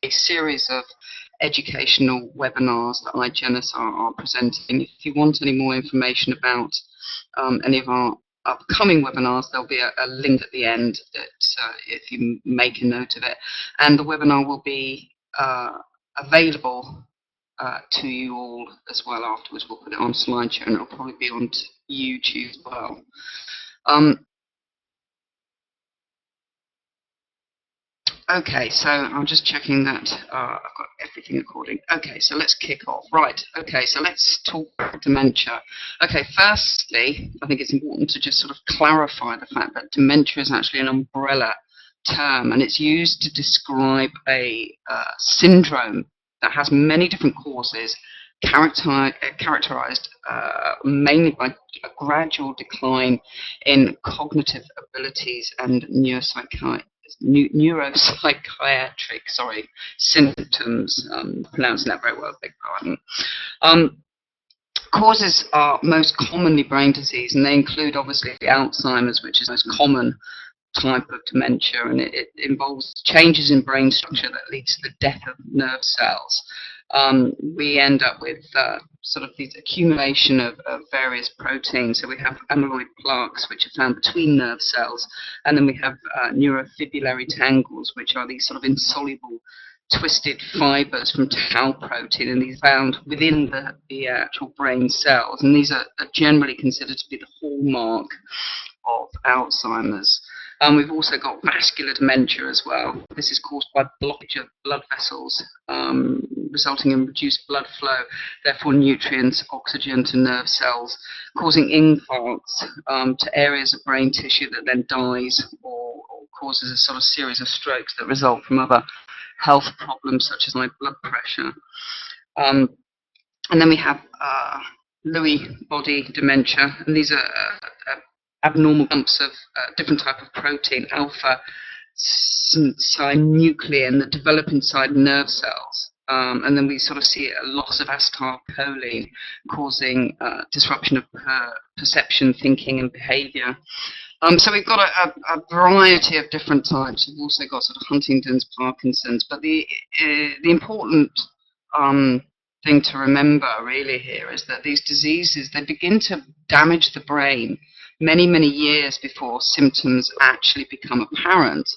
a series of educational webinars that iGenis are presenting. If you want any more information about any of our upcoming webinars, there'll be a link at the end that if you make a note of it, and the webinar will be available to you all as well afterwards. We'll put it on SlideShow, and it'll probably be on YouTube as well. Okay, so I'm just checking that I've got everything recording. Okay, so let's kick off. Right, okay, so let's talk about dementia. Okay, firstly, I think it's important to just sort of clarify the fact that dementia is actually an umbrella term, and it's used to describe a syndrome that has many different causes, characterized mainly by a gradual decline in cognitive abilities and neuropsychiatric symptoms. Pronouncing that very well, beg pardon. Causes are most commonly brain disease, and they include obviously the Alzheimer's, which is the most common type of dementia, and it involves changes in brain structure that leads to the death of nerve cells. We end up with sort of these accumulation of various proteins. So we have amyloid plaques, which are found between nerve cells, and then we have neurofibrillary tangles, which are these sort of insoluble twisted fibers from tau protein, and these are found within the actual brain cells, and these are generally considered to be the hallmark of Alzheimer's. We've also got vascular dementia as well. This is caused by blockage of blood vessels, resulting in reduced blood flow, therefore nutrients, oxygen to nerve cells, causing infarcts to areas of brain tissue that then dies or causes a sort of series of strokes that result from other health problems such as high blood pressure. And then we have Lewy body dementia, and these are abnormal lumps of different type of protein, alpha synuclein, that develop inside nerve cells. And then we sort of see a loss of acetylcholine, causing disruption of perception, thinking, and behavior. So we've got a variety of different types. We've also got sort of Huntington's, Parkinson's, but the important thing to remember really here is that these diseases, they begin to damage the brain many years before symptoms actually become apparent,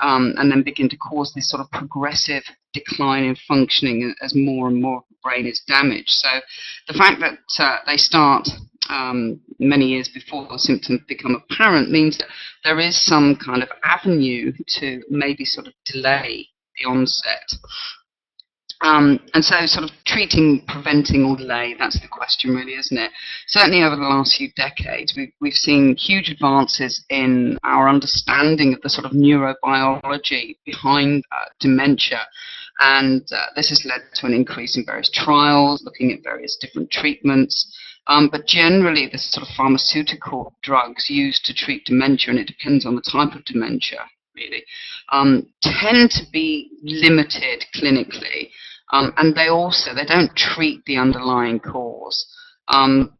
and then begin to cause this sort of progressive decline in functioning as more and more of the brain is damaged. So the fact that they start many years before the symptoms become apparent means that there is some kind of avenue to maybe sort of delay the onset. And so sort of treating, preventing, or delay, that's the question really, isn't it? Certainly over the last few decades, we've seen huge advances in our understanding of the sort of neurobiology behind dementia. And this has led to an increase in various trials, looking at various different treatments. But generally, the sort of pharmaceutical drugs used to treat dementia, and it depends on the type of dementia, really, tend to be limited clinically. And they don't treat the underlying cause. And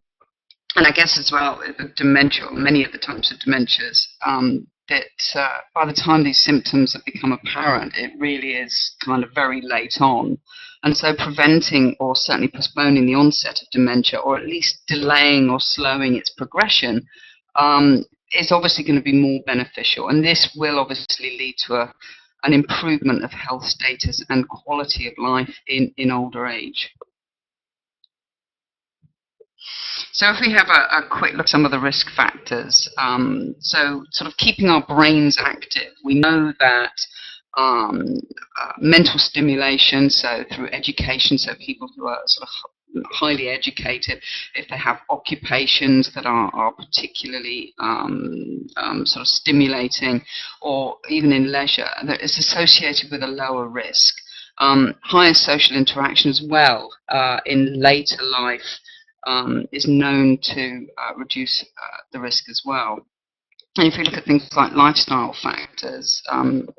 I guess as well, the dementia, or many of the types of dementias, that by the time these symptoms have become apparent, it really is kind of very late on. And so preventing or certainly postponing the onset of dementia, or at least delaying or slowing its progression, is obviously going to be more beneficial. And this will obviously lead to an improvement of health status and quality of life in older age. So if we have a quick look at some of the risk factors, so sort of keeping our brains active, we know that mental stimulation, so through education, so people who are sort of highly educated, if they have occupations that are particularly sort of stimulating, or even in leisure, that is associated with a lower risk. Higher social interaction as well in later life is known to reduce the risk as well. And if you look at things like lifestyle factors,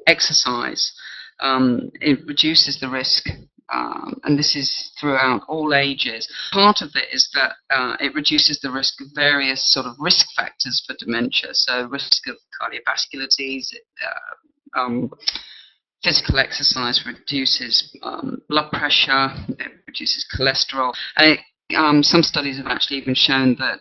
exercise, it reduces the risk. And this is throughout all ages. Part of it is that it reduces the risk of various sort of risk factors for dementia. So risk of cardiovascular disease, Physical exercise reduces blood pressure, it reduces cholesterol, and some studies have actually even shown that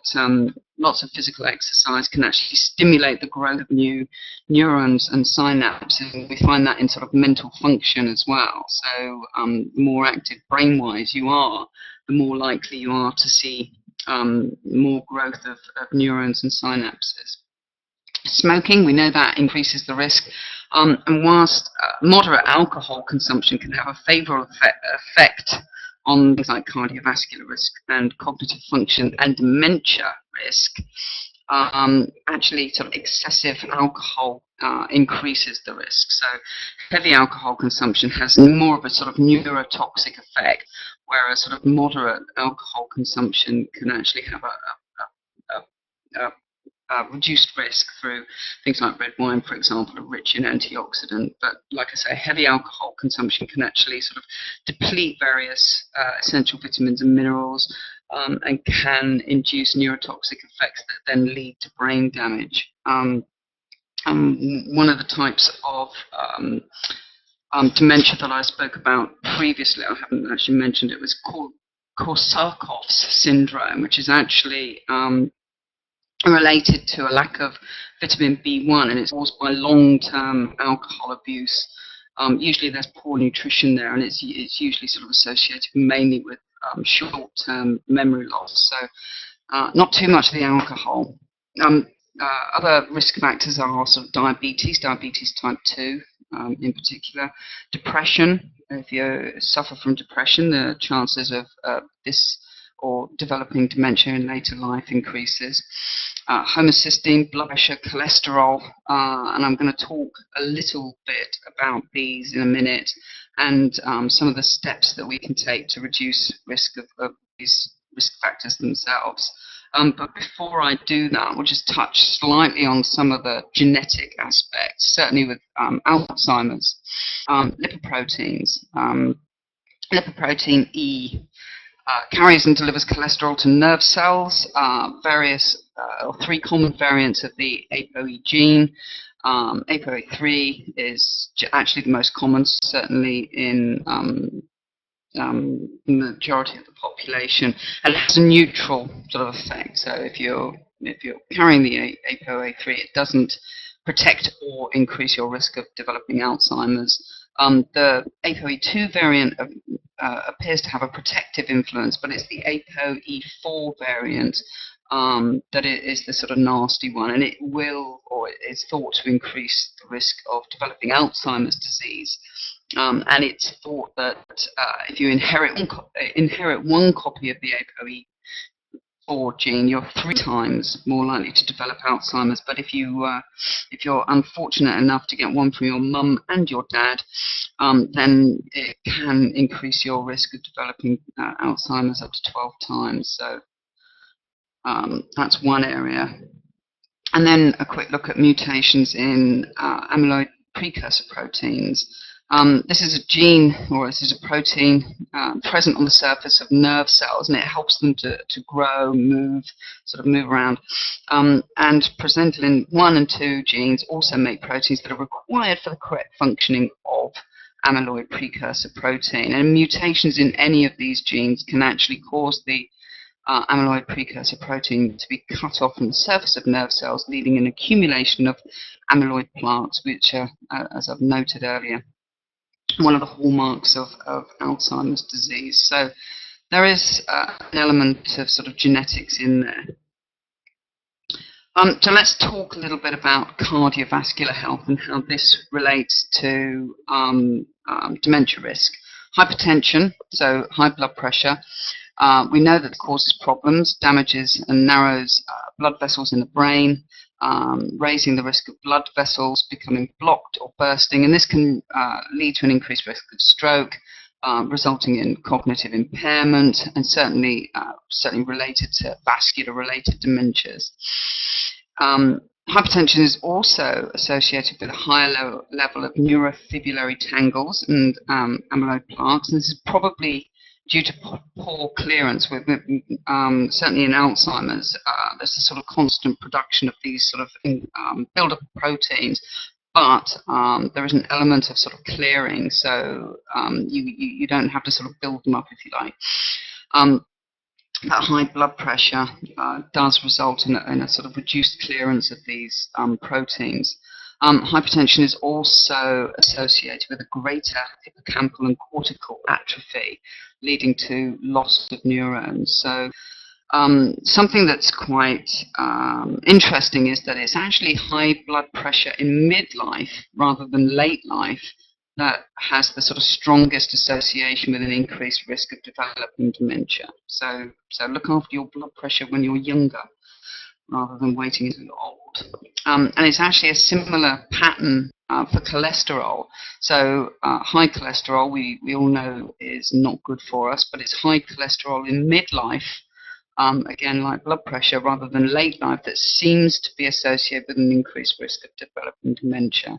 lots of physical exercise can actually stimulate the growth of new neurons and synapses, and we find that in sort of mental function as well. So the more active brain-wise you are, the more likely you are to see more growth of neurons and synapses. Smoking, we know that increases the risk, and whilst moderate alcohol consumption can have a favourable effect on things like cardiovascular risk and cognitive function and dementia risk, actually sort of excessive alcohol increases the risk. So heavy alcohol consumption has more of a sort of neurotoxic effect, whereas sort of moderate alcohol consumption can actually have a reduced risk through things like red wine, for example, are rich in antioxidant. But like I say, heavy alcohol consumption can actually sort of deplete various essential vitamins and minerals, and can induce neurotoxic effects that then lead to brain damage. One of the types of dementia that I spoke about previously, I haven't actually mentioned it, was called Korsakoff's syndrome, which is actually related to a lack of vitamin B1, and it's caused by long-term alcohol abuse. Usually there's poor nutrition there, and it's usually sort of associated mainly with short-term memory loss. So not too much of the alcohol. Other risk factors are sort of diabetes type 2 in particular, depression. If you suffer from depression, the chances of this or developing dementia in later life increases. Homocysteine, blood pressure, cholesterol, and I'm going to talk a little bit about these in a minute, and some of the steps that we can take to reduce risk of these risk factors themselves. But before I do that, we'll just touch slightly on some of the genetic aspects, certainly with Alzheimer's. Lipoproteins. Lipoprotein E carries and delivers cholesterol to nerve cells. Three common variants of the ApoE gene. ApoE3 is actually the most common, certainly in the majority of the population, and it has a neutral sort of effect. So if you're carrying the ApoE3, it doesn't protect or increase your risk of developing Alzheimer's. The ApoE2 variant appears to have a protective influence, but it's the ApoE4 variant that is the sort of nasty one, and it will, or is thought to increase the risk of developing Alzheimer's disease. And it's thought that if you inherit one copy of the ApoE4 gene, you're 3 times more likely to develop Alzheimer's. But if you're unfortunate enough to get one from your mum and your dad, then it can increase your risk of developing Alzheimer's up to 12 times. So that's one area. And then a quick look at mutations in amyloid precursor proteins. This is a gene, or this is a protein present on the surface of nerve cells, and it helps them to grow, move around. And presented in 1 and 2 genes also make proteins that are required for the correct functioning of amyloid precursor protein. And mutations in any of these genes can actually cause the amyloid precursor protein to be cut off from the surface of nerve cells, leading an accumulation of amyloid plaques, which are, as I've noted earlier, one of the hallmarks of Alzheimer's disease. So there is an element of sort of genetics in there. So let's talk a little bit about cardiovascular health and how this relates to dementia risk. Hypertension, so high blood pressure. We know that it causes problems, damages and narrows blood vessels in the brain, raising the risk of blood vessels becoming blocked or bursting, and this can lead to an increased risk of stroke, resulting in cognitive impairment, and certainly related to vascular-related dementias. Hypertension is also associated with a higher level of neurofibrillary tangles and amyloid plaques, and this is probably due to poor clearance with certainly in Alzheimer's. There's a sort of constant production of these sort of build-up of proteins, but there is an element of sort of clearing, so you don't have to sort of build them up, if you like. That high blood pressure does result in a sort of reduced clearance of these proteins. Hypertension is also associated with a greater hippocampal and cortical atrophy, leading to loss of neurons. So something that's quite interesting is that it's actually high blood pressure in midlife rather than late life that has the sort of strongest association with an increased risk of developing dementia. So look after your blood pressure when you're younger rather than waiting until you're old. And it's actually a similar pattern for cholesterol. So high cholesterol, we all know, is not good for us, but it's high cholesterol in midlife, again, like blood pressure, rather than late life, that seems to be associated with an increased risk of developing dementia.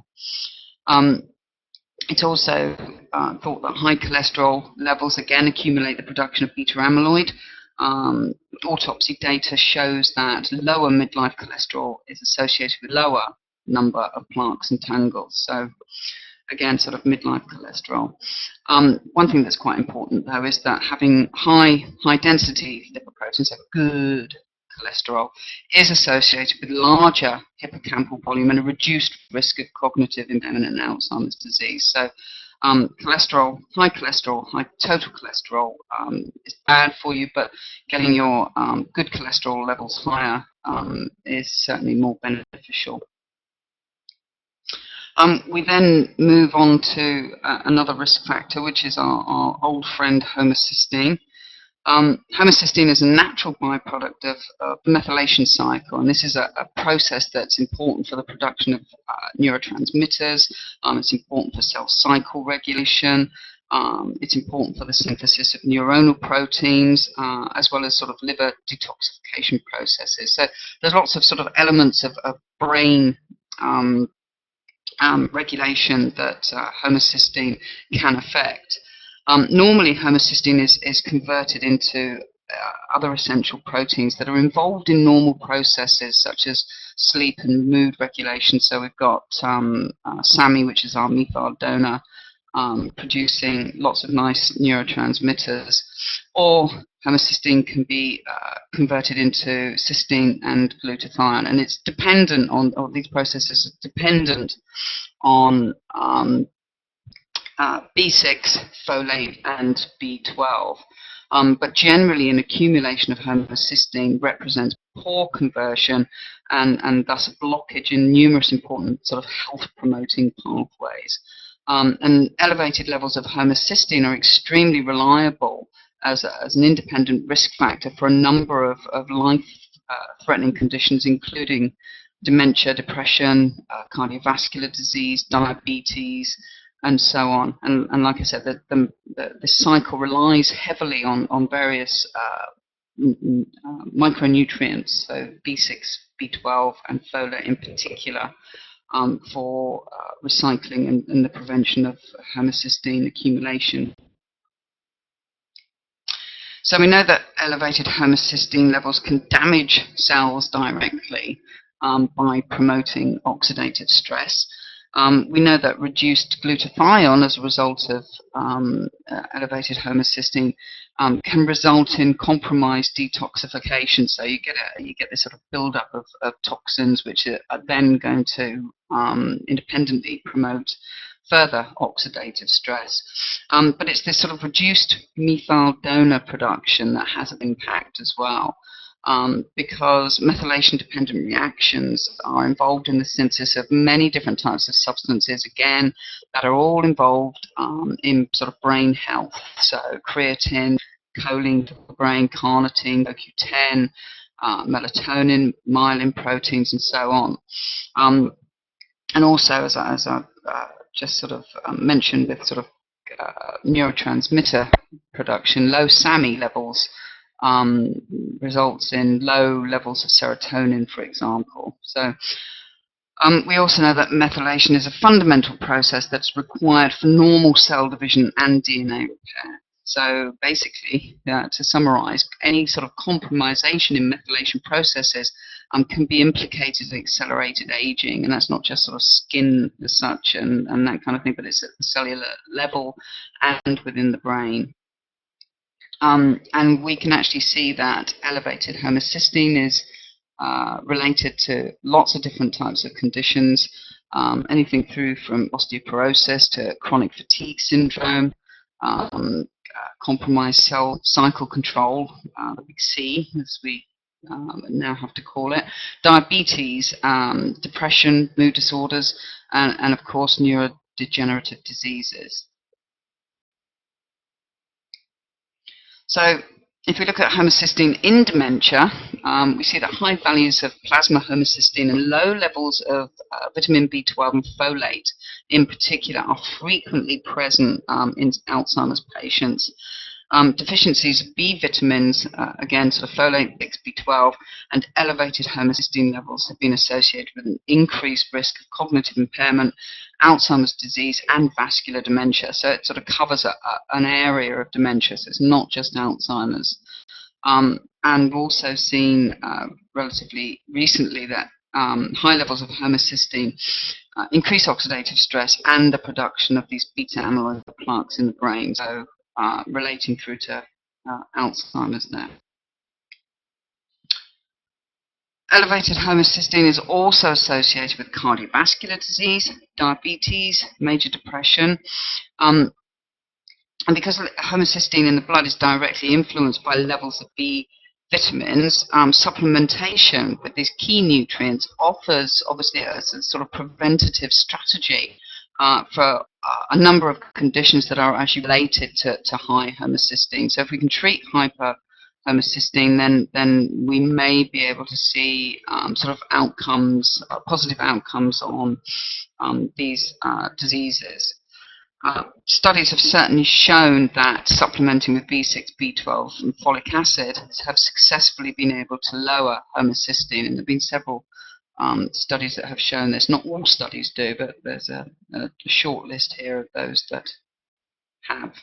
It's also thought that high cholesterol levels again accumulate the production of beta amyloid. Autopsy data shows that lower midlife cholesterol is associated with lower number of plaques and tangles. So again, sort of midlife cholesterol. One thing that's quite important, though, is that having high density lipoproteins, so good cholesterol, is associated with larger hippocampal volume and a reduced risk of cognitive impairment and Alzheimer's disease. So high cholesterol, high total cholesterol is bad for you, but getting your good cholesterol levels higher is certainly more beneficial. We then move on to another risk factor, which is our old friend homocysteine. Homocysteine is a natural byproduct of the methylation cycle, and this is a process that's important for the production of neurotransmitters. It's important for cell cycle regulation. It's important for the synthesis of neuronal proteins, as well as sort of liver detoxification processes. So there's lots of sort of elements of brain regulation that homocysteine can affect. Normally, homocysteine is converted into other essential proteins that are involved in normal processes such as sleep and mood regulation. So we've got SAMI, which is our methyl donor, producing lots of nice neurotransmitters, or homocysteine can be converted into cysteine and glutathione, and it's dependent on, or these processes are dependent on B6, folate, and B12. But generally, an accumulation of homocysteine represents poor conversion and thus a blockage in numerous important sort of health-promoting pathways. And elevated levels of homocysteine are extremely reliable as an independent risk factor for a number of life-threatening conditions, including dementia, depression, cardiovascular disease, diabetes, and so on. And like I said, the cycle relies heavily on various micronutrients, so B6, B12, and folate in particular, for recycling and the prevention of homocysteine accumulation. So we know that elevated homocysteine levels can damage cells directly by promoting oxidative stress. We know that reduced glutathione as a result of elevated homocysteine can result in compromised detoxification. So you get this sort of buildup of toxins, which are then going to independently promote further oxidative stress. But it's this sort of reduced methyl donor production that has an impact as well. Because methylation-dependent reactions are involved in the synthesis of many different types of substances, again, that are all involved in sort of brain health. So creatine, choline to the brain, carnitine, CoQ10, melatonin, myelin proteins, and so on. And also, as I just sort of mentioned, with sort of neurotransmitter production, low SAMI levels results in low levels of serotonin, for example. So we also know that methylation is a fundamental process that's required for normal cell division and DNA repair. So basically, to summarize, any sort of compromisation in methylation processes can be implicated in accelerated aging, and that's not just sort of skin as such and that kind of thing, but it's at the cellular level and within the brain. And we can actually see that elevated homocysteine is related to lots of different types of conditions, anything through from osteoporosis to chronic fatigue syndrome, compromised cell cycle control, the big C, as we now have to call it, diabetes, depression, mood disorders, and of course neurodegenerative diseases. So if we look at homocysteine in dementia, we see that high values of plasma homocysteine and low levels of vitamin B12 and folate in particular are frequently present in Alzheimer's patients. Deficiencies of B vitamins, again, sort of folate, B12, and elevated homocysteine levels have been associated with an increased risk of cognitive impairment, Alzheimer's disease, and vascular dementia. So it sort of covers an area of dementia, so it's not just Alzheimer's. And we've also seen relatively recently that high levels of homocysteine increase oxidative stress and the production of these beta amyloid plaques in the brain. So relating through to Alzheimer's now. Elevated homocysteine is also associated with cardiovascular disease, diabetes, major depression, and because homocysteine in the blood is directly influenced by levels of B vitamins, supplementation with these key nutrients offers obviously a sort of preventative strategy for a number of conditions that are actually related to high homocysteine. So if we can treat hyperhomocysteine, then we may be able to see sort of outcomes, positive outcomes on these diseases. Studies have certainly shown that supplementing with B6, B12 and folic acid have successfully been able to lower homocysteine, and there have been several studies that have shown this. Not all studies do, but there's a short list here of those that have.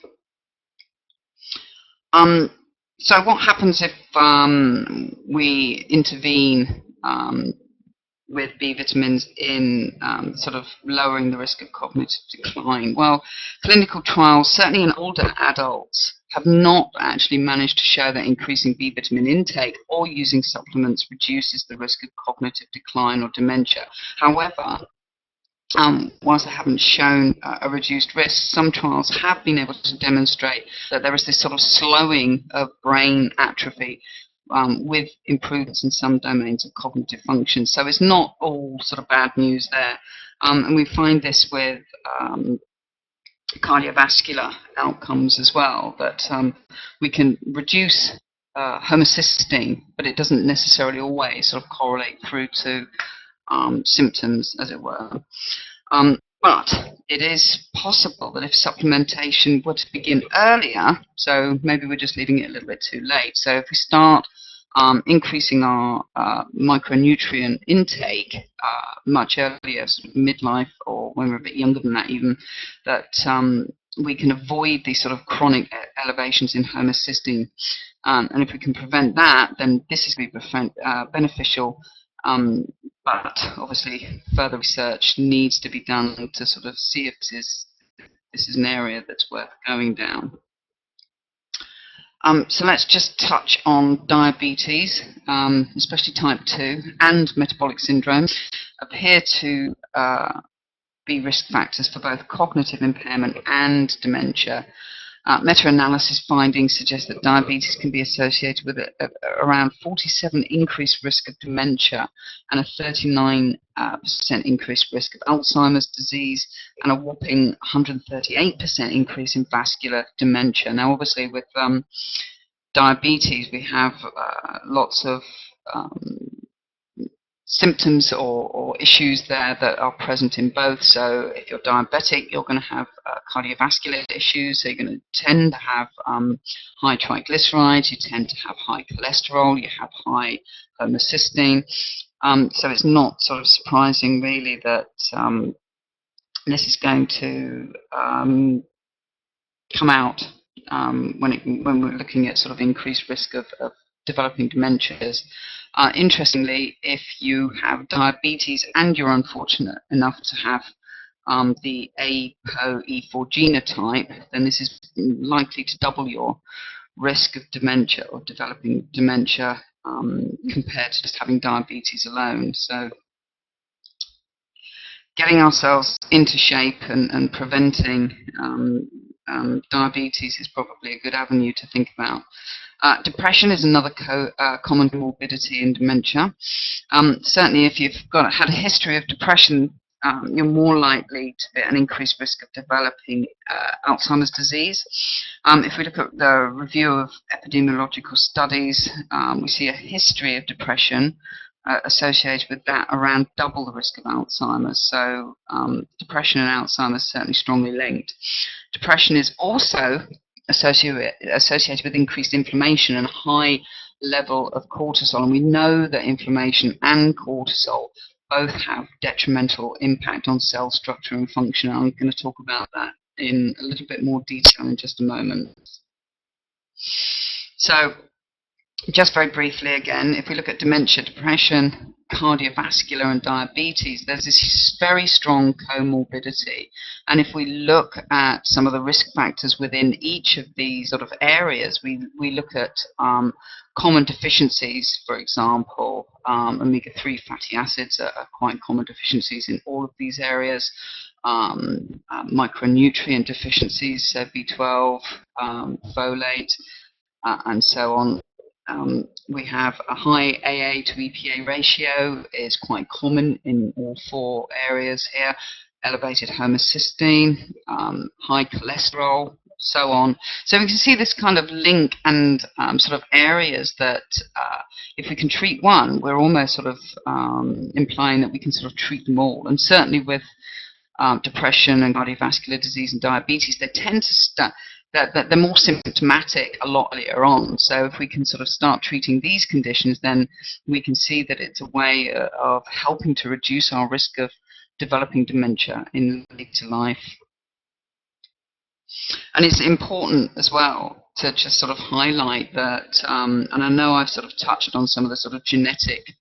So what happens if we intervene with B vitamins in sort of lowering the risk of cognitive decline? Well, clinical trials, certainly in older adults, have not actually managed to show that increasing B vitamin intake or using supplements reduces the risk of cognitive decline or dementia. However, whilst they haven't shown a reduced risk, some trials have been able to demonstrate that there is this sort of slowing of brain atrophy with improvements in some domains of cognitive function. So it's not all sort of bad news there. And we find this with cardiovascular outcomes as well, that we can reduce homocysteine, but it doesn't necessarily always sort of correlate through to symptoms, as it were. But it is possible that if supplementation were to begin earlier, so maybe we're just leaving it a little bit too late. So if we start increasing our micronutrient intake much earlier, sort of midlife, or when we're a bit younger than that even, that we can avoid these sort of chronic elevations in homocysteine. And if we can prevent that, then this is going to be beneficial. But obviously, further research needs to be done to sort of see if this is an area that's worth going down. So let's just touch on diabetes, especially type 2 and metabolic syndrome, appear to be risk factors for both cognitive impairment and dementia. Meta-analysis findings suggest that diabetes can be associated with around 47% increased risk of dementia and a 39% increased risk of Alzheimer's disease and a whopping 138% increase in vascular dementia. Now, obviously, with diabetes, we have lots of symptoms or issues there that are present in both. So if you're diabetic, you're going to have cardiovascular issues, so you're going to tend to have high triglycerides, you tend to have high cholesterol, you have high homocysteine. So it's not sort of surprising really that this is going to come out when we're looking at sort of increased risk of developing dementias. Interestingly, if you have diabetes and you're unfortunate enough to have the ApoE4 genotype, then this is likely to double your risk of dementia or developing dementia compared to just having diabetes alone. So getting ourselves into shape and preventing diabetes is probably a good avenue to think about. Depression is another common morbidity in dementia. Certainly, if you've had a history of depression, you're more likely to be at an increased risk of developing Alzheimer's disease. If we look at the review of epidemiological studies, we see a history of depression associated with that around double the risk of Alzheimer's. So depression and Alzheimer's are certainly strongly linked. Depression is also associated with increased inflammation and a high level of cortisol. And we know that inflammation and cortisol both have detrimental impact on cell structure and function. I'm going to talk about that in a little bit more detail in just a moment. So just very briefly again, if we look at dementia, depression, cardiovascular and diabetes, there's this very strong comorbidity. And if we look at some of the risk factors within each of these sort of areas, we look at common deficiencies, for example, omega-3 fatty acids are quite common deficiencies in all of these areas. Micronutrient deficiencies, so B12, folate, and so on. We have a high AA to EPA ratio is quite common in all four areas here. Elevated homocysteine, high cholesterol, so on. So we can see this kind of link and sort of areas that if we can treat one, we're almost sort of implying that we can sort of treat them all. And certainly with depression and cardiovascular disease and diabetes, they tend to that they're more symptomatic a lot earlier on. So if we can sort of start treating these conditions, then we can see that it's a way of helping to reduce our risk of developing dementia in later life. And it's important as well to just sort of highlight that, and I know I've sort of touched on some of the sort of genetic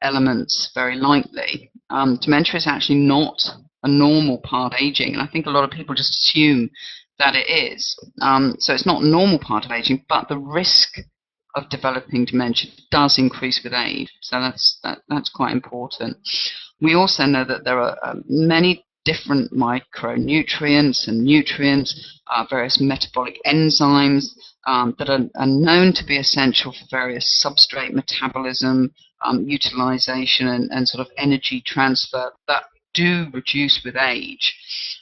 elements very lightly. Dementia is actually not a normal part of aging, and I think a lot of people just assume that it is. So it's not a normal part of aging, but the risk of developing dementia does increase with age. So that's quite important. We also know that there are many different micronutrients and nutrients, various metabolic enzymes that are known to be essential for various substrate metabolism, utilization, and sort of energy transfer that do reduce with age.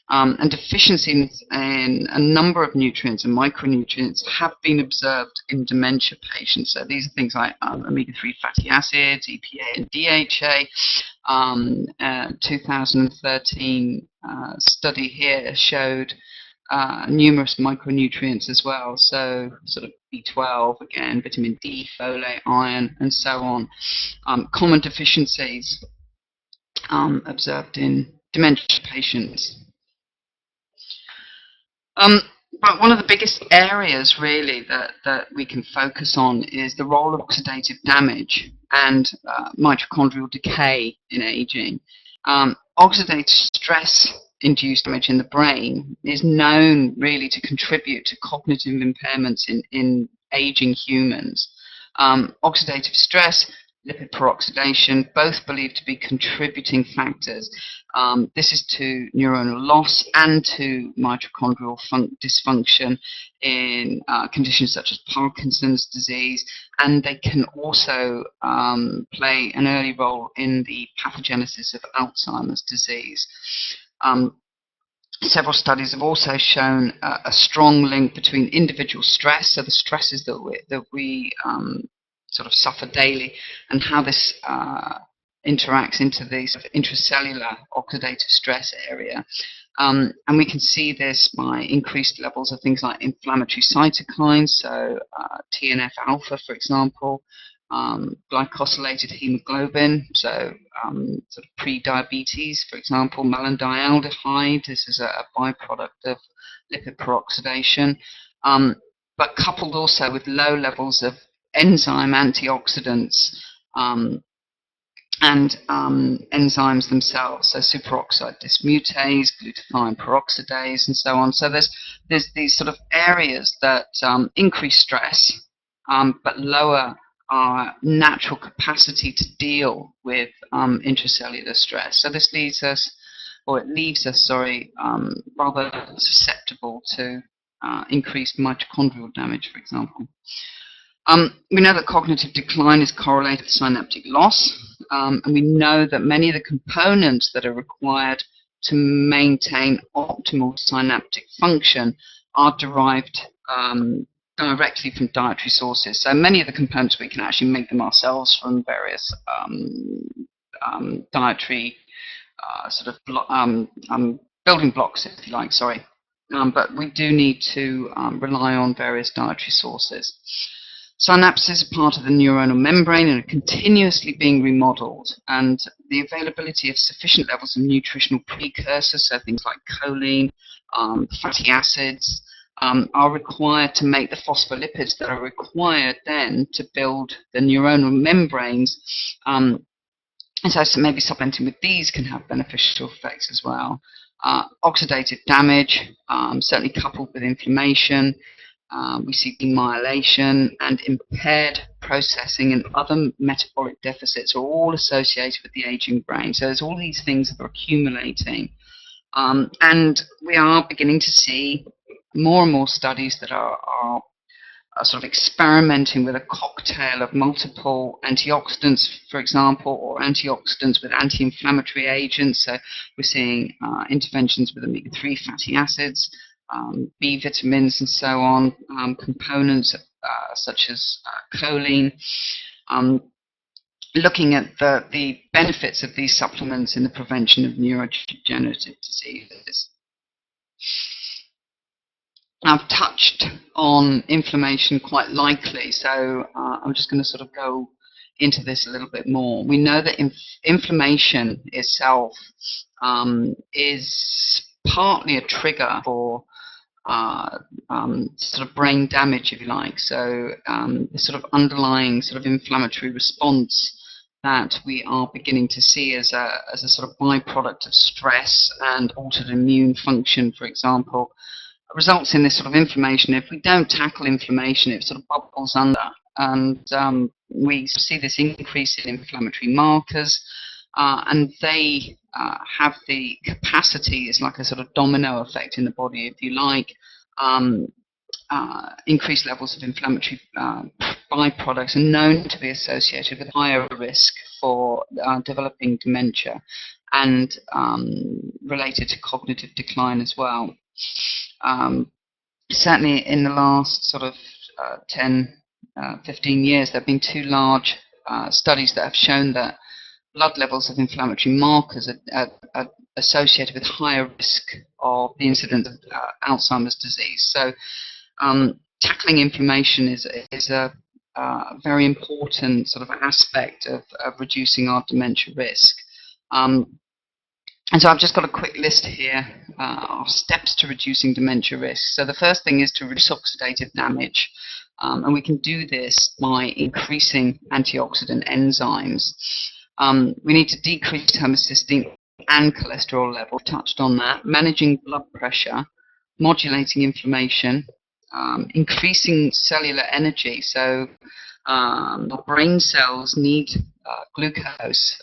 And deficiencies in a number of nutrients and micronutrients have been observed in dementia patients. So these are things like omega-3 fatty acids, EPA and DHA. 2013 study here showed numerous micronutrients as well. So sort of B12, again, vitamin D, folate, iron, and so on. Common deficiencies observed in dementia patients. But one of the biggest areas really that we can focus on is the role of oxidative damage and mitochondrial decay in aging. Oxidative stress-induced damage in the brain is known really to contribute to cognitive impairments in aging humans. Oxidative stress, lipid peroxidation, both believed to be contributing factors. This is to neuronal loss and to mitochondrial dysfunction in conditions such as Parkinson's disease, and they can also play an early role in the pathogenesis of Alzheimer's disease. Several studies have also shown a strong link between individual stress, so the stresses that we sort of suffer daily, and how this interacts into the sort of intracellular oxidative stress area. And we can see this by increased levels of things like inflammatory cytokines, so TNF-alpha, for example, glycosylated hemoglobin, so sort of pre-diabetes, for example, malondialdehyde. This is a byproduct of lipid peroxidation. but coupled also with low levels of enzyme antioxidants and enzymes themselves, so superoxide dismutase, glutathione peroxidase, and so on. So there's these sort of areas that increase stress, but lower our natural capacity to deal with intracellular stress. So this leaves us, rather susceptible to increased mitochondrial damage, for example. We know that cognitive decline is correlated with synaptic loss, and we know that many of the components that are required to maintain optimal synaptic function are derived directly from dietary sources. So many of the components, we can actually make them ourselves from various dietary building blocks, if you like, but we do need to rely on various dietary sources. Synapses are part of the neuronal membrane and are continuously being remodeled, and the availability of sufficient levels of nutritional precursors, so things like choline, fatty acids, are required to make the phospholipids that are required then to build the neuronal membranes. And so maybe supplementing with these can have beneficial effects as well. Oxidative damage, certainly coupled with inflammation. We see demyelation and impaired processing and other metabolic deficits are all associated with the aging brain. So there's all these things that are accumulating. And we are beginning to see more and more studies that are sort of experimenting with a cocktail of multiple antioxidants, for example, or antioxidants with anti-inflammatory agents. So we're seeing interventions with omega-3 fatty acids, B vitamins, and so on, components such as choline, looking at the benefits of these supplements in the prevention of neurodegenerative diseases. I've touched on inflammation quite lightly, so I'm just going to sort of go into this a little bit more. We know that inflammation itself is partly a trigger for sort of brain damage, if you like. So the sort of underlying sort of inflammatory response that we are beginning to see as a sort of byproduct of stress and altered immune function, for example, results in this sort of inflammation. If we don't tackle inflammation, it sort of bubbles under, and we see this increase in inflammatory markers, and they have the capacity, it's like a sort of domino effect in the body, if you like. Increased levels of inflammatory byproducts are known to be associated with higher risk for developing dementia and related to cognitive decline as well. Certainly in the last sort of 10, 15 years, there have been two large studies that have shown that blood levels of inflammatory markers are associated with higher risk of the incidence of Alzheimer's disease. So tackling inflammation is a very important sort of aspect of reducing our dementia risk. And so I've just got a quick list here of steps to reducing dementia risk. So the first thing is to reduce oxidative damage. And we can do this by increasing antioxidant enzymes. We need to decrease homocysteine and cholesterol level, touched on that, managing blood pressure, modulating inflammation, increasing cellular energy. So the brain cells need glucose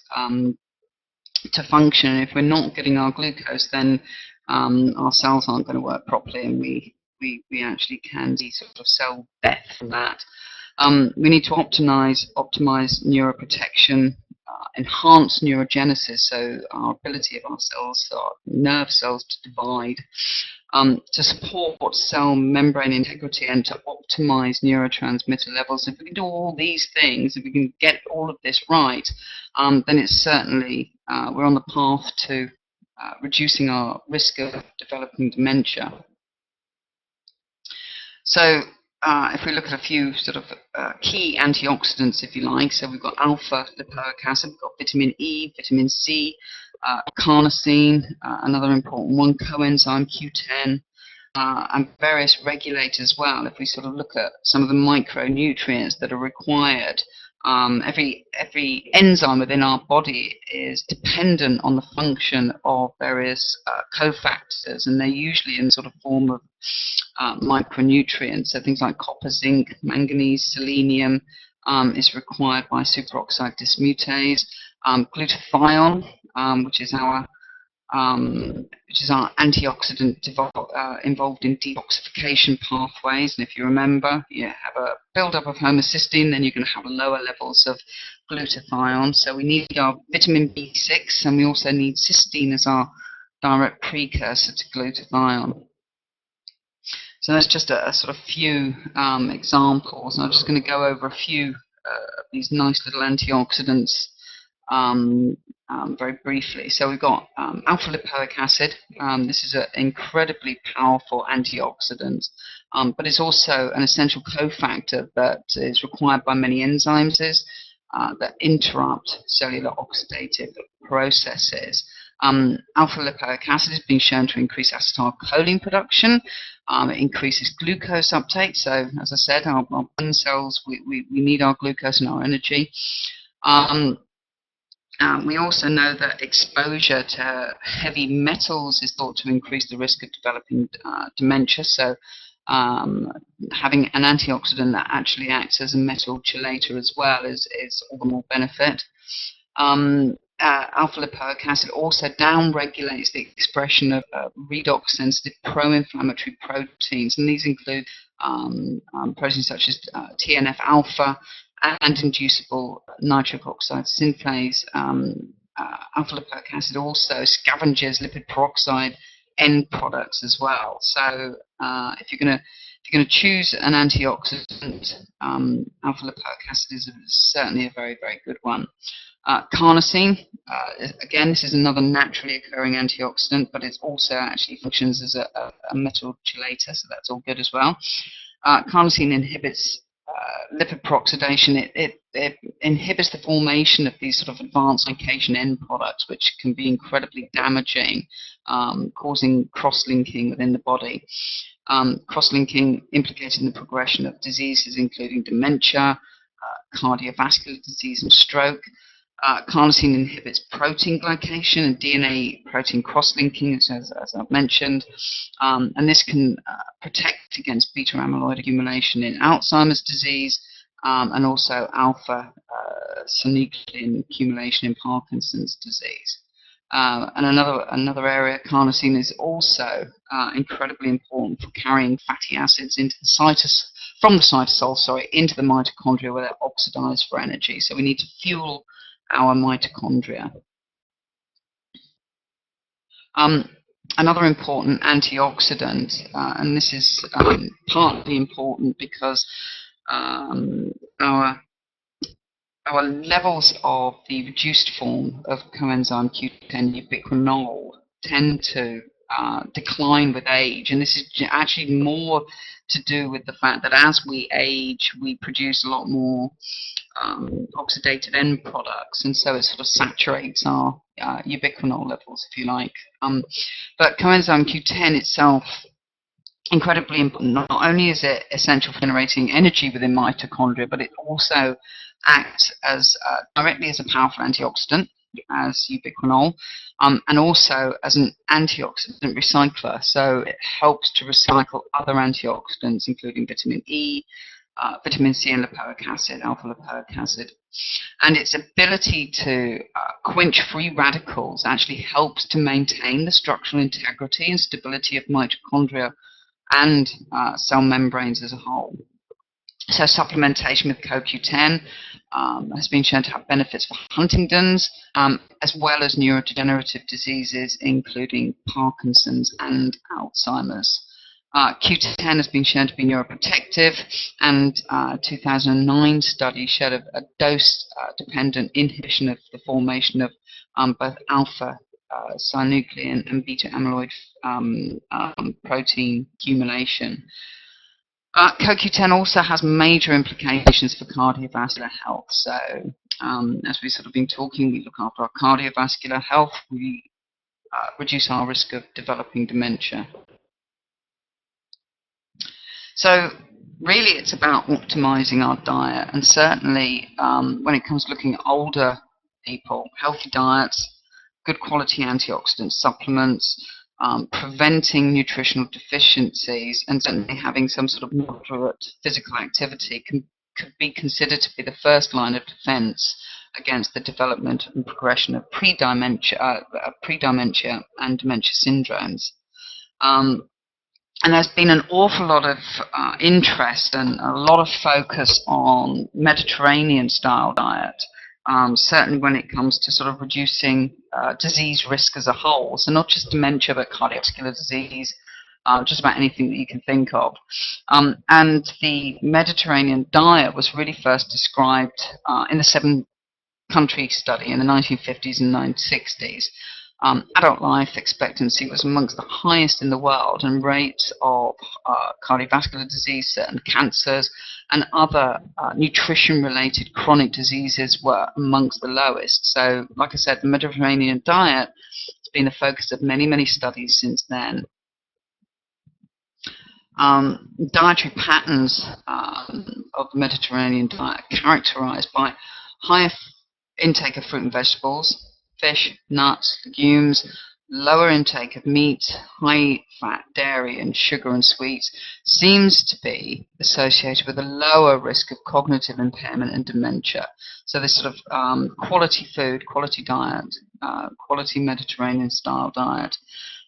to function. If we're not getting our glucose, then our cells aren't going to work properly, and we actually can see sort of cell death from that. We need to optimize neuroprotection, enhance neurogenesis, so our ability of our cells, our nerve cells, to divide, to support cell membrane integrity, and to optimize neurotransmitter levels. If we can do all these things, if we can get all of this right, then it's certainly we're on the path to reducing our risk of developing dementia. So if we look at a few sort of key antioxidants, if you like, so we've got alpha lipoic acid, we've got vitamin E, vitamin C, carnosine, another important one, coenzyme Q10, and various regulators as well. If we sort of look at some of the micronutrients that are required, every enzyme within our body is dependent on the function of various cofactors, and they're usually in sort of form of micronutrients. So things like copper, zinc, manganese, selenium is required by superoxide dismutase. Glutathione, which is our antioxidant involved in detoxification pathways. And if you remember, you have a buildup of homocysteine, then you're going to have lower levels of glutathione. So we need our vitamin B6, and we also need cysteine as our direct precursor to glutathione. So that's just a sort of few examples. And I'm just going to go over a few of these nice little antioxidants very briefly. So we've got alpha lipoic acid. This is an incredibly powerful antioxidant, but it's also an essential cofactor that is required by many enzymes that interrupt cellular oxidative processes. Alpha lipoic acid has been shown to increase acetylcholine production. It increases glucose uptake. So, as I said, our brain cells, we need our glucose and our energy. We also know that exposure to heavy metals is thought to increase the risk of developing dementia. So having an antioxidant that actually acts as a metal chelator as well is all the more benefit. Alpha lipoic acid also downregulates the expression of redox-sensitive pro-inflammatory proteins, and these include proteins such as TNF-alpha and inducible nitric oxide synthase. Alpha lipoic acid also scavenges lipid peroxide end products as well. So if you're going to choose an antioxidant, alpha lipoic acid is certainly a very, very good one. Carnosine, again, this is another naturally occurring antioxidant, but it also actually functions as a metal chelator, so that's all good as well. Carnosine inhibits lipid peroxidation. It inhibits the formation of these sort of advanced glycation end products, which can be incredibly damaging, causing cross-linking within the body. Cross-linking implicated in the progression of diseases including dementia, cardiovascular disease and stroke. Carnosine inhibits protein glycation and DNA protein cross-linking, as I've mentioned, and this can protect against beta amyloid accumulation in Alzheimer's disease, and also alpha synuclein accumulation in Parkinson's disease. And another area, carnosine is also incredibly important for carrying fatty acids into the from the cytosol, into the mitochondria, where they're oxidized for energy. So we need to fuel our mitochondria. Another important antioxidant, and this is partly important because our levels of the reduced form of coenzyme Q10 ubiquinol tend to decline with age, and this is actually more to do with the fact that as we age, we produce a lot more oxidative end products, and so it sort of saturates our ubiquinol levels, if you like. But coenzyme Q10 itself, incredibly important. Not only is it essential for generating energy within mitochondria, but it also acts as directly as a powerful antioxidant, as ubiquinol, and also as an antioxidant recycler. So it helps to recycle other antioxidants, including vitamin E, vitamin C, and lipoic acid, alpha lipoic acid. And its ability to quench free radicals actually helps to maintain the structural integrity and stability of mitochondria and cell membranes as a whole. So supplementation with CoQ10 has been shown to have benefits for Huntington's, as well as neurodegenerative diseases, including Parkinson's and Alzheimer's. Q10 has been shown to be neuroprotective, and a 2009 study showed a dose-dependent inhibition of the formation of both alpha synuclein and beta amyloid protein accumulation. CoQ10 also has major implications for cardiovascular health. So, as we've sort of been talking, we look after our cardiovascular health, we reduce our risk of developing dementia. So really it's about optimizing our diet, and certainly when it comes to looking at older people, healthy diets, good quality antioxidant supplements, preventing nutritional deficiencies, and certainly having some sort of moderate physical activity could be considered to be the first line of defense against the development and progression of pre-dementia and dementia syndromes. Um, and there's been an awful lot of interest and a lot of focus on Mediterranean style diet, certainly when it comes to sort of reducing disease risk as a whole. So not just dementia, but cardiovascular disease, just about anything that you can think of. And the Mediterranean diet was really first described in the 7-country study in the 1950s and 1960s. Adult life expectancy was amongst the highest in the world, and rates of cardiovascular disease, certain cancers, and other nutrition-related chronic diseases were amongst the lowest. So, like I said, the Mediterranean diet has been the focus of many, many studies since then. Dietary patterns of the Mediterranean diet are characterized by higher intake of fruit and vegetables, fish, nuts, legumes, lower intake of meat, high fat, dairy, and sugar and sweets seems to be associated with a lower risk of cognitive impairment and dementia. So this sort of quality food, quality diet, quality Mediterranean style diet.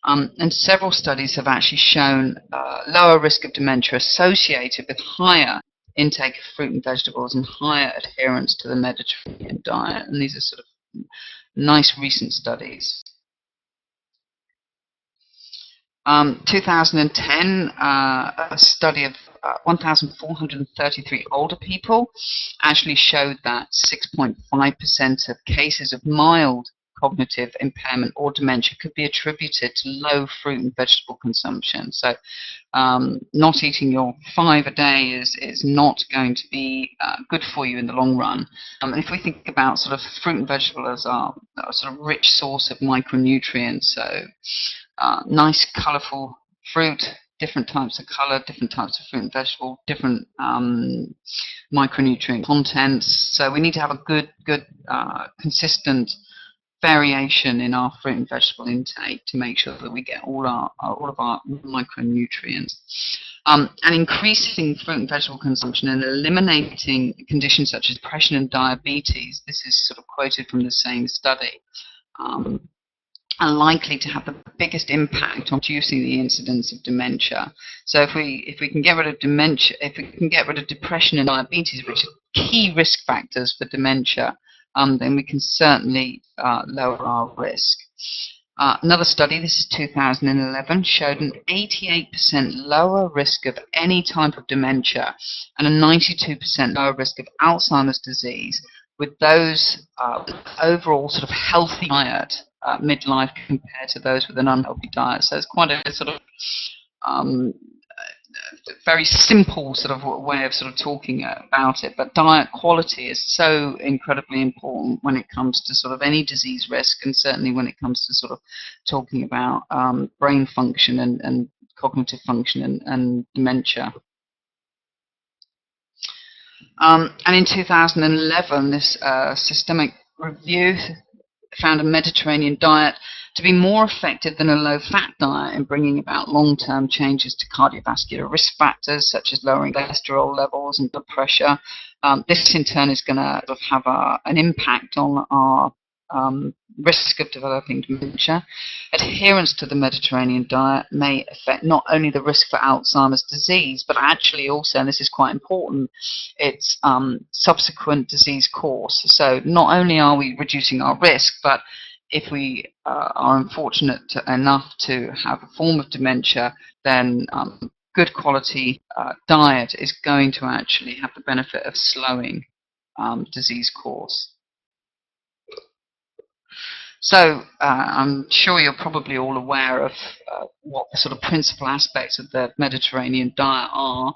And several studies have actually shown lower risk of dementia associated with higher intake of fruit and vegetables and higher adherence to the Mediterranean diet. And these are sort of nice recent studies. 2010, a study of 1,433 older people actually showed that 6.5% of cases of mild cognitive impairment or dementia could be attributed to low fruit and vegetable consumption. So not eating your 5 a day is not going to be good for you in the long run. And if we think about sort of fruit and vegetable as our sort of rich source of micronutrients, so nice colourful fruit, different types of colour, different types of fruit and vegetable, different micronutrient contents. So we need to have a good consistent variation in our fruit and vegetable intake to make sure that we get all of our micronutrients. And increasing fruit and vegetable consumption and eliminating conditions such as depression and diabetes, this is sort of quoted from the same study, are likely to have the biggest impact on reducing the incidence of dementia. So if we can get rid of dementia, if we can get rid of depression and diabetes, which are key risk factors for dementia, then we can certainly lower our risk. Another study, this is 2011, showed an 88% lower risk of any type of dementia and a 92% lower risk of Alzheimer's disease with those overall sort of healthy diet midlife compared to those with an unhealthy diet. So it's quite a sort of very simple sort of way of sort of talking about it, but diet quality is so incredibly important when it comes to sort of any disease risk, and certainly when it comes to sort of talking about brain function and cognitive function and dementia. And in 2011, this systemic review found a Mediterranean diet to be more effective than a low-fat diet in bringing about long-term changes to cardiovascular risk factors, such as lowering cholesterol levels and blood pressure. This, in turn, is going to have an impact on our risk of developing dementia. Adherence to the Mediterranean diet may affect not only the risk for Alzheimer's disease, but actually also, and this is quite important, its subsequent disease course. So not only are we reducing our risk, but if we are unfortunate enough to have a form of dementia, then good quality diet is going to actually have the benefit of slowing disease course. So I'm sure you're probably all aware of what the sort of principal aspects of the Mediterranean diet are.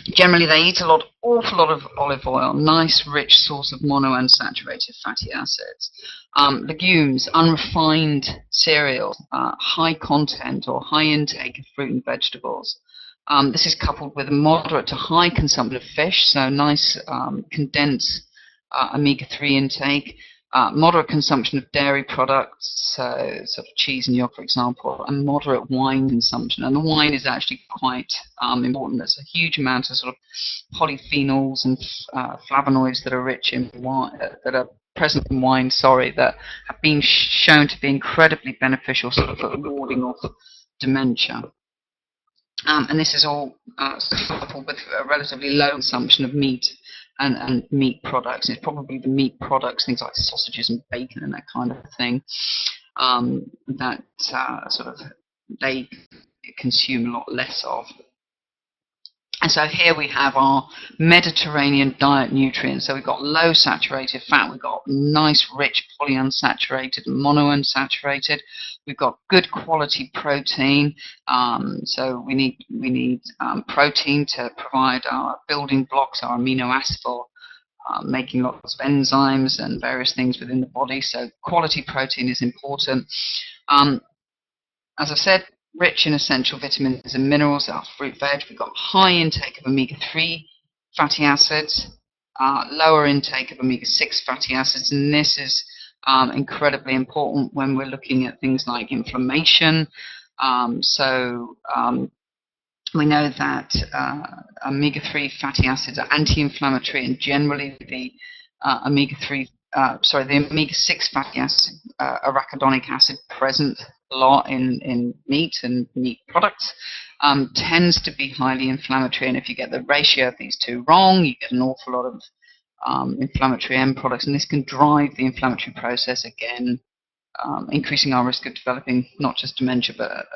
Generally, they eat awful lot of olive oil, nice rich source of monounsaturated fatty acids. Legumes, unrefined cereals, high content or high intake of fruit and vegetables. This is coupled with a moderate to high consumption of fish, so nice condensed omega-3 intake, moderate consumption of dairy products, so sort of cheese and yogurt, for example, and moderate wine consumption. And the wine is actually quite important. There's a huge amount of sort of polyphenols and flavonoids that are rich in wine, that are present in wine, that have been shown to be incredibly beneficial sort of for warding off dementia. And this is all coupled with a relatively low consumption of meat and meat products. It's probably the meat products, things like sausages and bacon and that kind of thing, that sort of they consume a lot less of. And so here we have our Mediterranean diet nutrients. So we've got low saturated fat, we've got nice rich polyunsaturated and monounsaturated. We've got good quality protein. So we need protein to provide our building blocks, our amino acids for making lots of enzymes and various things within the body. So quality protein is important. As I said, rich in essential vitamins and minerals, our fruit veg. We've got high intake of omega-3 fatty acids, lower intake of omega-6 fatty acids, and this is incredibly important when we're looking at things like inflammation. We know that omega-3 fatty acids are anti-inflammatory, and generally the the omega-6 fatty acid, arachidonic acid, present a lot in meat and meat products, tends to be highly inflammatory. And if you get the ratio of these two wrong, you get an awful lot of inflammatory end products, and this can drive the inflammatory process again, increasing our risk of developing not just dementia but a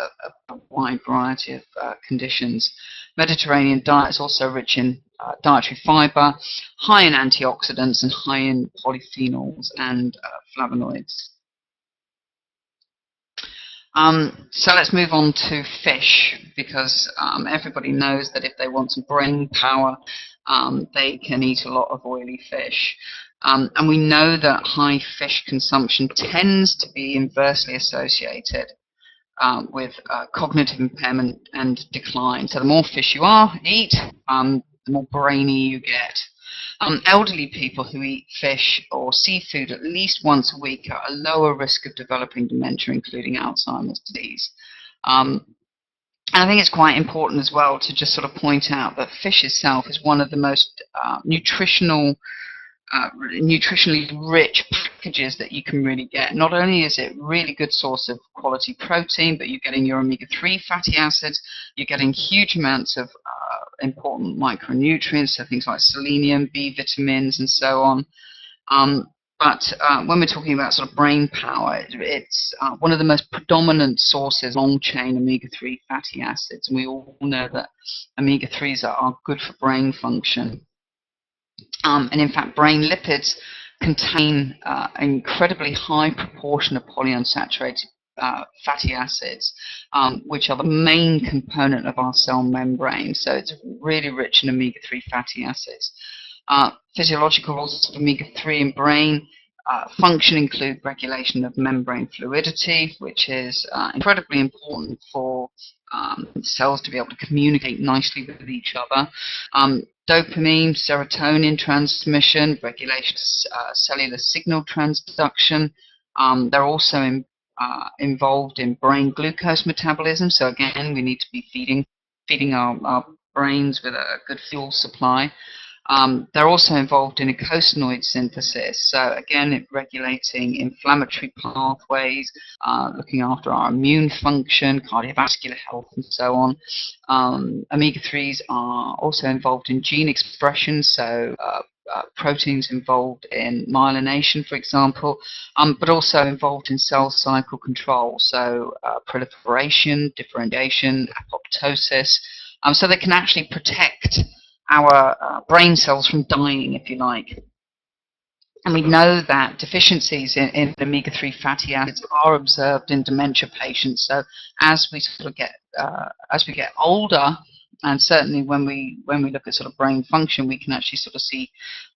wide variety of conditions. Mediterranean diet is also rich in dietary fiber, high in antioxidants, and high in polyphenols and flavonoids. So let's move on to fish, because everybody knows that if they want some brain power, they can eat a lot of oily fish. And we know that high fish consumption tends to be inversely associated with cognitive impairment and decline. So the more fish you eat, the more brainy you get. Elderly people who eat fish or seafood at least once a week are at a lower risk of developing dementia, including Alzheimer's disease. And I think it's quite important as well to just sort of point out that fish itself is one of the most nutritionally rich packages that you can really get. Not only is it a really good source of quality protein, but you're getting your omega-3 fatty acids, you're getting huge amounts of important micronutrients, so things like selenium, B vitamins, and so on. But when we're talking about sort of brain power, it's one of the most predominant sources of long-chain omega-3 fatty acids, and we all know that omega-3s are good for brain function. And in fact, brain lipids contain an incredibly high proportion of polyunsaturated fatty acids, which are the main component of our cell membrane. So it's really rich in omega-3 fatty acids. Physiological roles of omega-3 in brain function include regulation of membrane fluidity, which is incredibly important for cells to be able to communicate nicely with each other. Dopamine, serotonin transmission, regulation of cellular signal transduction. They're also involved in brain glucose metabolism. So again, we need to be feeding our brains with a good fuel supply. They're also involved in eicosanoid synthesis, so again, regulating inflammatory pathways, looking after our immune function, cardiovascular health, and so on. Omega-3s are also involved in gene expression, so proteins involved in myelination, for example, but also involved in cell cycle control, so proliferation, differentiation, apoptosis, so they can actually protect our brain cells from dying, if you like. And we know that deficiencies in omega-3 fatty acids are observed in dementia patients. So as we sort of get older, And certainly when we look at sort of brain function, we can actually sort of see,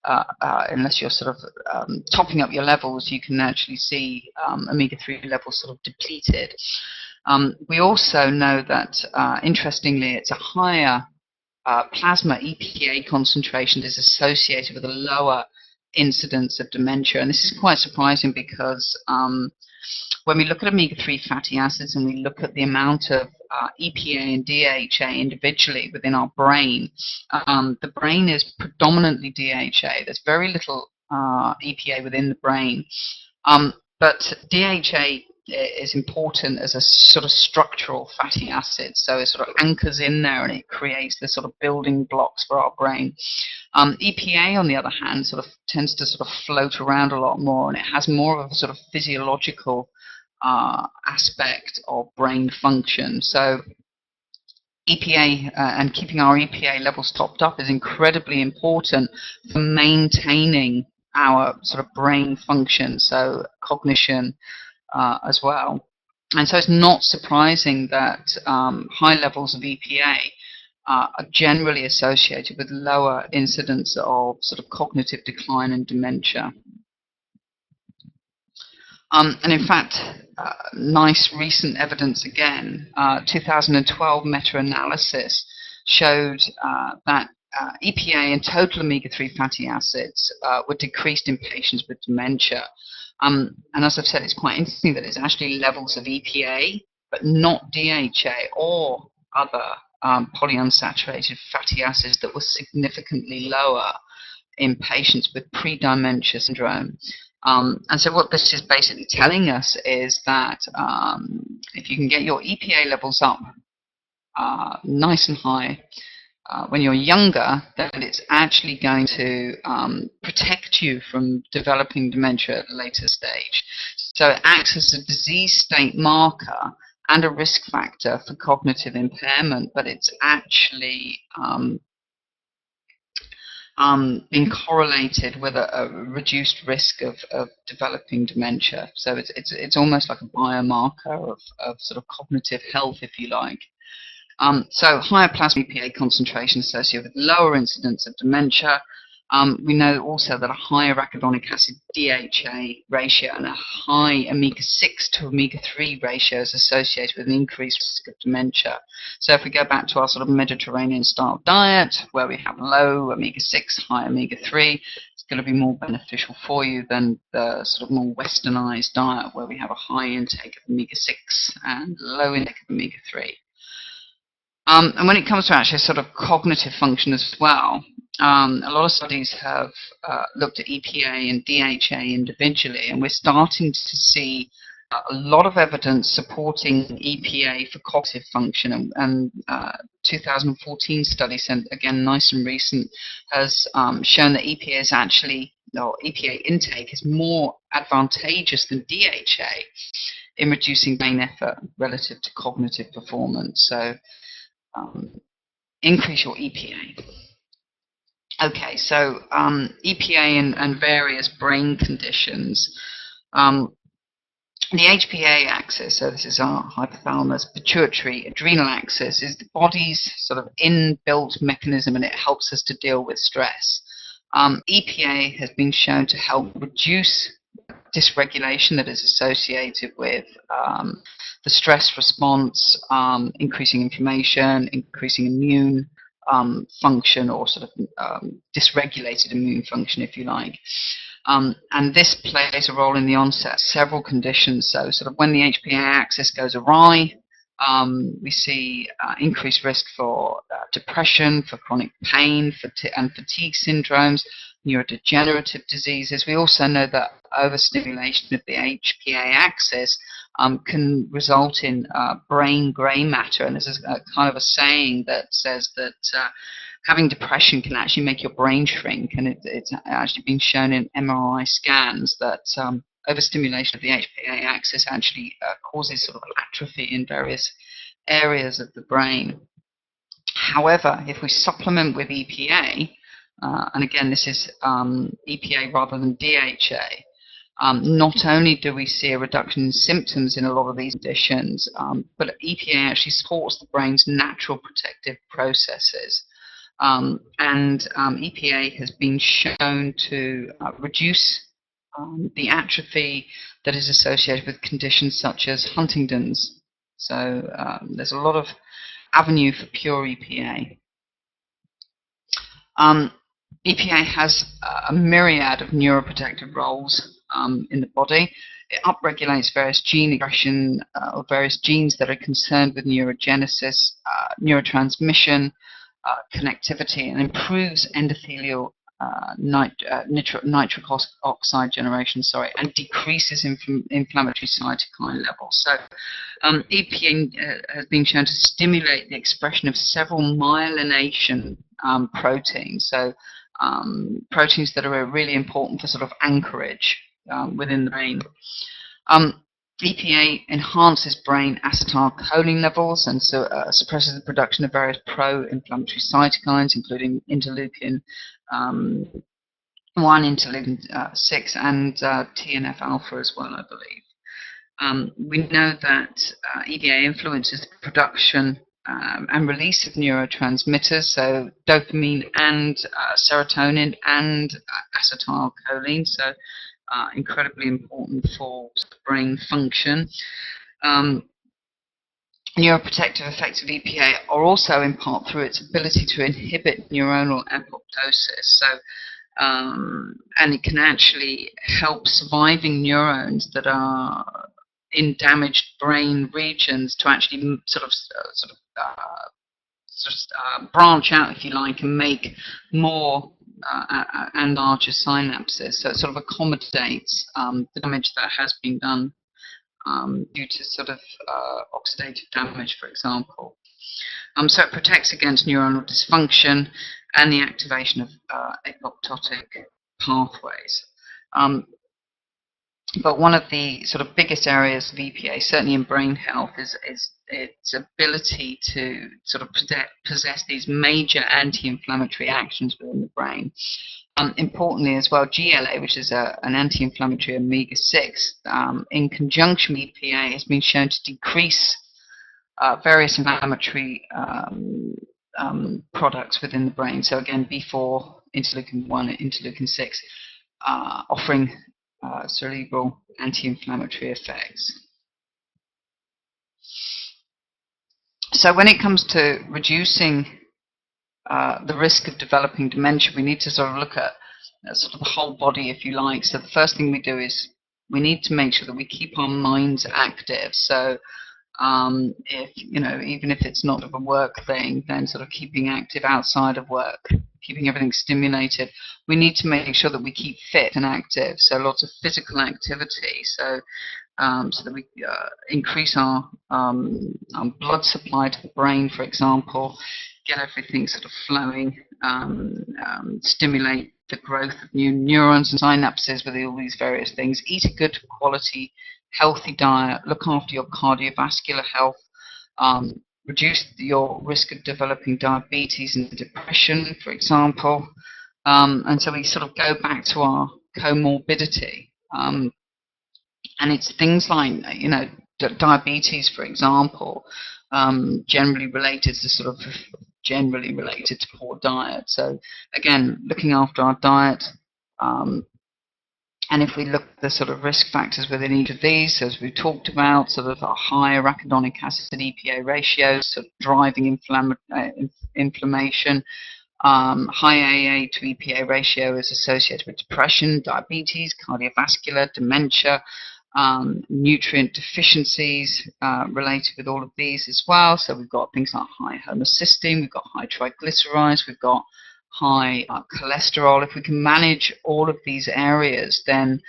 unless you're sort of topping up your levels, you can actually see omega-3 levels sort of depleted. We also know that, interestingly, it's a higher plasma EPA concentration is associated with a lower incidence of dementia. And this is quite surprising because when we look at omega-3 fatty acids and we look at the amount of EPA and DHA individually within our brain, the brain is predominantly DHA. There's very little EPA within the brain. But DHA is important as a sort of structural fatty acid, so it sort of anchors in there and it creates the sort of building blocks for our brain. EPA, on the other hand, sort of tends to sort of float around a lot more, and it has more of a sort of physiological aspect of brain function. So EPA and keeping our EPA levels topped up is incredibly important for maintaining our sort of brain function, so cognition as well. And so it's not surprising that high levels of EPA are generally associated with lower incidence of sort of cognitive decline and dementia. And in fact, nice recent evidence again, 2012 meta-analysis showed that EPA and total omega-3 fatty acids were decreased in patients with dementia. And as I've said, it's quite interesting that it's actually levels of EPA, but not DHA or other polyunsaturated fatty acids that were significantly lower in patients with pre-dementia syndrome. And so what this is basically telling us is that if you can get your EPA levels up nice and high when you're younger, then it's actually going to protect you from developing dementia at a later stage. So it acts as a disease state marker and a risk factor for cognitive impairment, but it's actually being correlated with a reduced risk of developing dementia. So it's almost like a biomarker of sort of cognitive health, if you like. So higher plasma EPA concentration associated with lower incidence of dementia. We know also that a higher arachidonic acid DHA ratio and a high omega-6 to omega-3 ratio is associated with an increased risk of dementia. So if we go back to our sort of Mediterranean style diet, where we have low omega-6, high omega-3, it's going to be more beneficial for you than the sort of more westernized diet, where we have a high intake of omega-6 and low intake of omega-3. And when it comes to actually sort of cognitive function as well, a lot of studies have looked at EPA and DHA individually, and we're starting to see a lot of evidence supporting EPA for cognitive function. And 2014 study, sent again nice and recent, has shown that EPA is actually, or EPA intake is more advantageous than DHA in reducing brain effort relative to cognitive performance. So increase your EPA. Okay, so EPA and various brain conditions. The HPA axis, so this is our hypothalamus pituitary adrenal axis, is the body's sort of inbuilt mechanism, and it helps us to deal with stress. EPA has been shown to help reduce dysregulation that is associated with the stress response, increasing inflammation, increasing immune function, or sort of dysregulated immune function, if you like. And this plays a role in the onset of several conditions. So sort of when the HPA axis goes awry, we see increased risk for depression, for chronic pain, and fatigue syndromes, neurodegenerative diseases. We also know that overstimulation of the HPA axis can result in brain grey matter, and this is a kind of a saying that says that having depression can actually make your brain shrink, and it's actually been shown in MRI scans that overstimulation of the HPA axis actually causes sort of atrophy in various areas of the brain. However, if we supplement with EPA, and again this is EPA rather than DHA, Not only do we see a reduction in symptoms in a lot of these conditions, but EPA actually supports the brain's natural protective processes. And EPA has been shown to reduce the atrophy that is associated with conditions such as Huntington's. So there's a lot of avenue for pure EPA. EPA has a myriad of neuroprotective roles in the body. It upregulates various gene expression or various genes that are concerned with neurogenesis, neurotransmission, connectivity, and improves endothelial nitric oxide generation, and decreases inflammatory cytokine levels. So EPA has been shown to stimulate the expression of several myelination proteins, so proteins that are really important for sort of anchorage within the brain. EPA enhances brain acetylcholine levels and suppresses the production of various pro-inflammatory cytokines, including interleukin 1, interleukin 6, and TNF alpha as well, I believe. We know that EPA influences the production and release of neurotransmitters, so dopamine and serotonin and acetylcholine, so incredibly important for brain function. Neuroprotective effects of EPA are also in part through its ability to inhibit neuronal apoptosis. So, and it can actually help surviving neurons that are in damaged brain regions to actually branch out, if you like, and make more and larger synapses. So it sort of accommodates the damage that has been done due to sort of oxidative damage, for example. So it protects against neuronal dysfunction and the activation of apoptotic pathways. But one of the sort of biggest areas of EPA, certainly in brain health, is its ability to sort of possess these major anti-inflammatory actions within the brain. Importantly as well, GLA, which is an anti-inflammatory omega-6, in conjunction with EPA, has been shown to decrease various inflammatory products within the brain. So again, B4, interleukin 1, and interleukin 6, offering cerebral anti-inflammatory effects. So when it comes to reducing the risk of developing dementia, we need to sort of look at sort of the whole body, if you like. So the first thing we do is we need to make sure that we keep our minds active. So if, you know, even if it's not of a work thing, then sort of keeping active outside of work, keeping everything stimulated. We need to make sure that we keep fit and active, so lots of physical activity, so that we increase our blood supply to the brain, for example, get everything sort of flowing, stimulate the growth of new neurons and synapses with all these various things. Eat a good quality, healthy diet, look after your cardiovascular health, reduce your risk of developing diabetes and depression, for example. And so we sort of go back to our comorbidity. And it's things like, you know, diabetes, for example, generally related to poor diet. So again, looking after our diet, and if we look at the sort of risk factors within each of these, as we talked about, sort of a high arachidonic acid EPA ratio, sort of driving inflammation. High AA to EPA ratio is associated with depression, diabetes, cardiovascular, dementia, nutrient deficiencies related with all of these as well. So we've got things like high homocysteine, we've got high triglycerides, we've got high cholesterol. If we can manage all of these areas, then,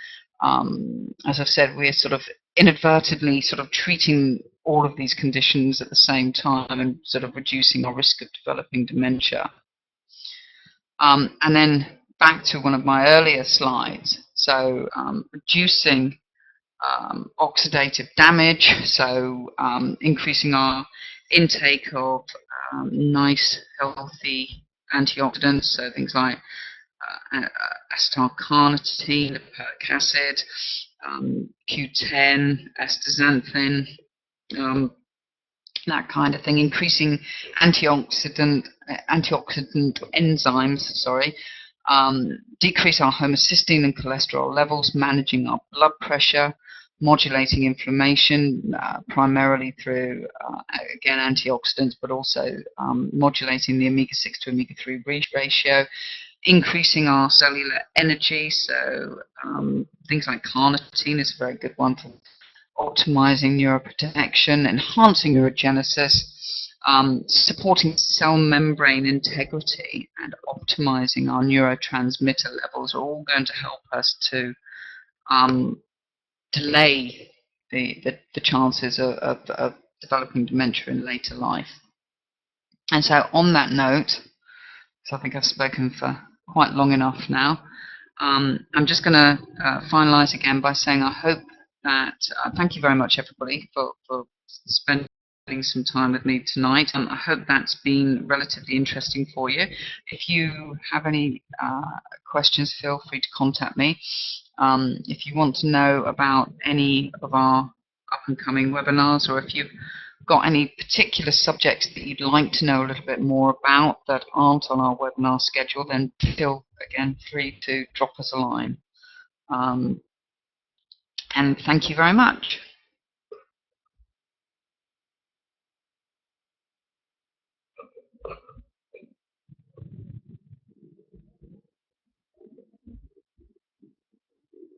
as I've said, we're sort of inadvertently sort of treating all of these conditions at the same time and sort of reducing our risk of developing dementia. And then back to one of my earlier slides, so reducing oxidative damage, so increasing our intake of nice, healthy antioxidants, so things like acetylcarnitine, lipoic acid, Q10, astaxanthin, that kind of thing, increasing antioxidant enzymes, decrease our homocysteine and cholesterol levels, managing our blood pressure, modulating inflammation, primarily through, again, antioxidants, but also modulating the omega-6 to omega-3 ratio, increasing our cellular energy, so things like carnitine is a very good one for optimizing neuroprotection, enhancing neurogenesis, supporting cell membrane integrity, and optimizing our neurotransmitter levels are all going to help us to delay the chances of developing dementia in later life. And so on that note, so I think I've spoken for quite long enough now, I'm just going to finalize again by saying I hope that, thank you very much everybody for spending some time with me tonight. I hope that's been relatively interesting for you. If you have any questions, feel free to contact me. If you want to know about any of our up and coming webinars, or if you've got any particular subjects that you'd like to know a little bit more about that aren't on our webinar schedule, then feel again free to drop us a line. And thank you very much.